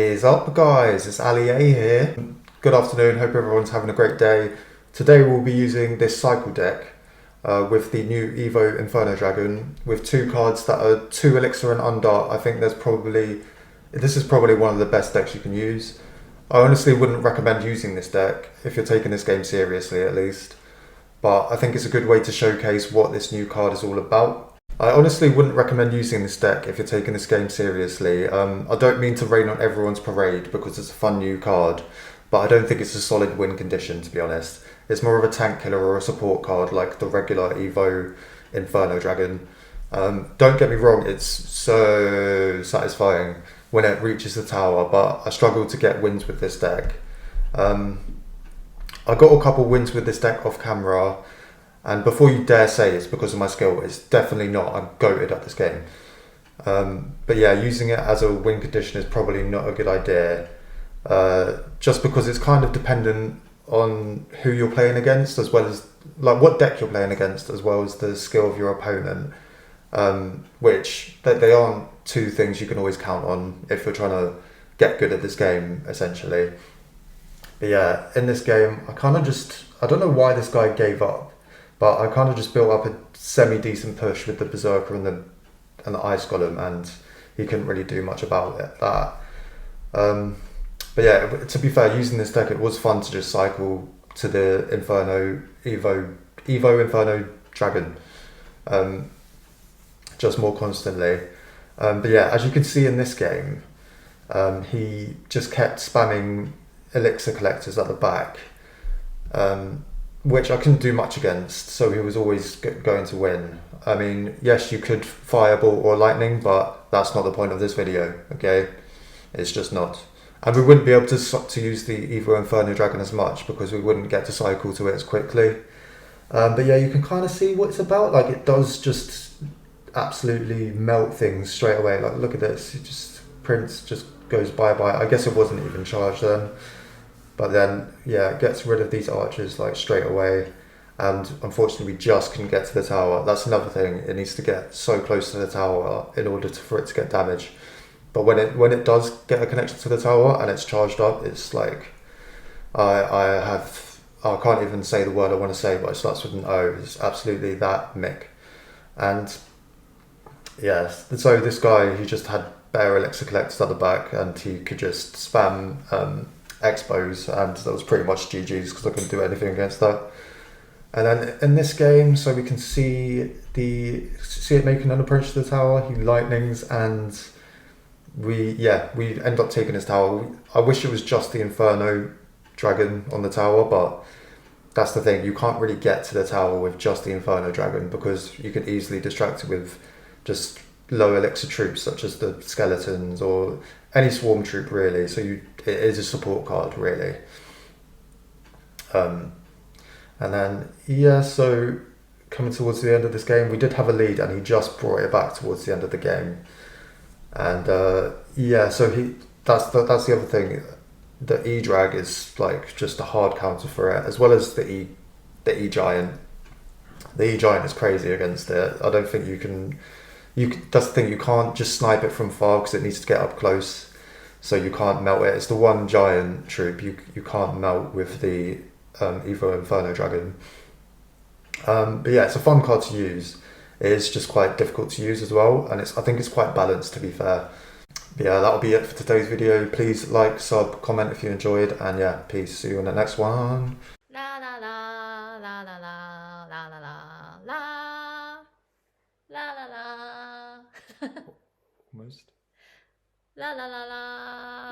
Is up, guys? It's Ali A here. Good afternoon, hope everyone's having a great day. Today we'll be using this cycle deck with the new EVO Inferno Dragon with two cards that are 2 elixir and under. I think this is probably one of the best decks you can use. I honestly wouldn't recommend using this deck if you're taking this game seriously, at least. But I think it's a good way to showcase what this new card is all about. I honestly wouldn't recommend using this deck if you're taking this game seriously. I don't mean to rain on everyone's parade because it's a fun new card, but I don't think it's a solid win condition, to be honest. It's more of a tank killer or a support card like the regular EVO Inferno Dragon. Don't get me wrong, it's so satisfying when it reaches the tower, but I struggle to get wins with this deck. I got a couple wins with this deck off camera, and before you dare say it's because of my skill, it's definitely not. I'm goated at this game. But yeah, using it as a win condition is probably not a good idea, just because it's kind of dependent on who you're playing against, as well as like what deck you're playing against, as well as the skill of your opponent, which they aren't two things you can always count on if you're trying to get good at this game, essentially. But yeah, in this game, I don't know why this guy gave up, but I kind of just built up a semi-decent push with the Berserker and the Ice Golem, and he couldn't really do much about that. But yeah, to be fair, using this deck, it was fun to just cycle to the EVO Inferno Dragon, just more constantly. But yeah, as you can see in this game, he just kept spamming elixir collectors at the back, which I couldn't do much against, so he was always going to win. I mean, yes, you could fireball or lightning, but that's not the point of this video, okay? It's just not. And we wouldn't be able to use the EVO Inferno Dragon as much because we wouldn't get to cycle to it as quickly. But yeah, you can kind of see what it's about. Like, it does just absolutely melt things straight away. Like, look at this. It just, Prince just goes bye-bye. I guess it wasn't even charged then. But then, yeah, it gets rid of these archers like straight away. And unfortunately, we just couldn't get to the tower. That's another thing. It needs to get so close to the tower in order for it to get damage. But when it does get a connection to the tower and it's charged up, it's like I can't even say the word I want to say, but it starts with an O. It's absolutely that mick. And yeah, so this guy, he just had bare elixir collectors at the back, and he could just spam expos, and that was pretty much GG's because I couldn't do anything against that. And then in this game, so we can see it making an approach to the tower. He lightnings, and we end up taking his tower. I wish it was just the Inferno Dragon on the tower, but that's the thing. You can't really get to the tower with just the Inferno Dragon because you can easily distract it with just low elixir troops such as the skeletons or any swarm troop, really. So it is a support card, really. And then so coming towards the end of this game, we did have a lead, and he just brought it back towards the end of the game. And so that's the other thing. The E drag is like just a hard counter for it, as well as the E giant. The E giant is crazy against it. I don't think you can. That's the thing. You can't just snipe it from far because it needs to get up close. So you can't melt it. It's the one giant troop you can't melt with the EVO Inferno Dragon. But yeah, it's a fun card to use. It is just quite difficult to use as well, and I think it's quite balanced, to be fair. But yeah, that'll be it for today's video. Please like, sub, comment if you enjoyed, and yeah, peace. See you in the next one. La la la la la la la la la la la la la Almost. la la la la